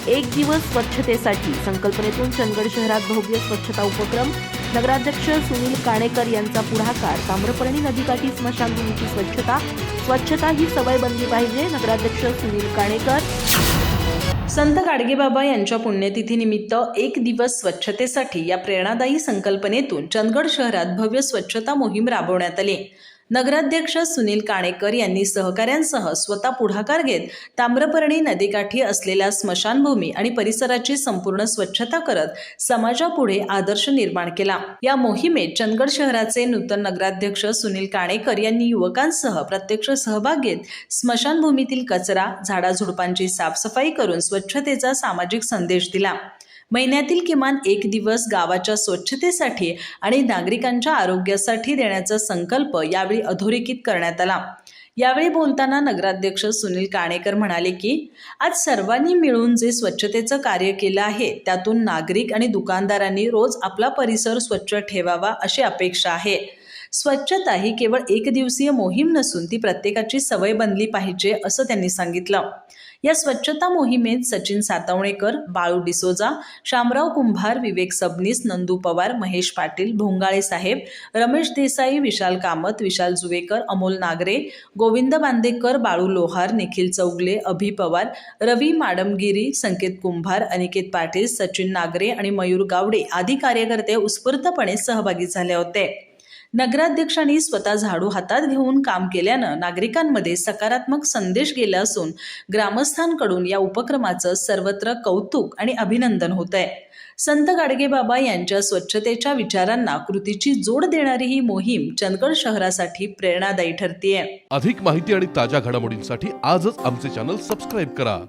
एक दिवस स्वच्छतेसाठी संकल्पनेतून चंदगड शहरात भव्य स्वच्छता उपक्रम। नगराध्यक्ष सुनील काणेकर यांचा पुढाकार। ताम्रपर्णी नदीकाठी स्मशानभूमीची स्वच्छता ही सवय बनली पाहिजे। नगराध्यक्ष सुनील काणेकर। संत गाडगेबाबा यांच्या पुण्यतिथीनिमित्त एक दिवस स्वच्छतेसाठी या प्रेरणादायी संकल्पनेतून चंदगड शहरात भव्य स्वच्छता मोहीम राबवण्यात आली। नगराध्यक्ष सुनील काणेकर यांनी सहकाऱ्यांसह स्वतः पुढाकार घेत ताम्रपर्णी नदीकाठी असलेल्या स्मशानभूमी आणि परिसराची संपूर्ण स्वच्छता करत समाजापुढे आदर्श निर्माण केला। या मोहिमेत चंदगड शहराचे नूतन नगराध्यक्ष सुनील काणेकर यांनी युवकांसह प्रत्यक्ष सहभाग घेत स्मशानभूमीतील कचरा, झाडाझुडपांची साफसफाई करून स्वच्छतेचा सामाजिक संदेश दिला। महिन्यातील किमान एक दिवस गावाच्या स्वच्छतेसाठी आणि नागरिकांच्या आरोग्यासाठी देण्याचा संकल्प यावेळी अधोरेखित करण्यात आला। यावेळी बोलताना नगराध्यक्ष सुनील काणेकर म्हणाले की आज सर्वांनी मिळून जे स्वच्छतेचं कार्य केलं आहे त्यातून नागरिक आणि दुकानदारांनी रोज आपला परिसर स्वच्छ ठेवावा अशी अपेक्षा आहे। स्वच्छता ही केवळ एक दिवसीय मोहीम नसून ती प्रत्येकाची सवय बनली पाहिजे असं त्यांनी सांगितलं। या स्वच्छता मोहिमेत सचिन सातवणेकर, बाळू डिसोजा, शामराव कुंभार, विवेक सबनीस, नंदू पवार, महेश पाटील, भोंगाळे साहेब, रमेश देसाई, विशाल कामत, विशाल जुवेकर, अमोल नागरे, गोविंद बांदेकर, बाळू लोहार, निखिल चौगले, अभि पवार, रवी माडमगिरी, संकेत कुंभार, अनिकेत पाटील, सचिन नागरे आणि मयूर गावडे आदी कार्यकर्ते उत्स्फूर्तपणे सहभागी झाले होते। नगराध्यक्षांनी स्वतः झाडू हातात घेऊन काम केल्यानं नागरिकांमध्ये सकारात्मक संदेश गेला असून ग्रामस्थांकडून या उपक्रमाचं सर्वत्र कौतुक आणि अभिनंदन होत आहे। संत गाडगेबाबा यांच्या स्वच्छतेच्या विचारांना कृतीची जोड देणारी ही मोहीम चंदगड शहरासाठी प्रेरणादायी ठरतेय। अधिक माहिती आणि ताज्या घडामोडींसाठी आजच आमचे चॅनल सबस्क्राइब करा।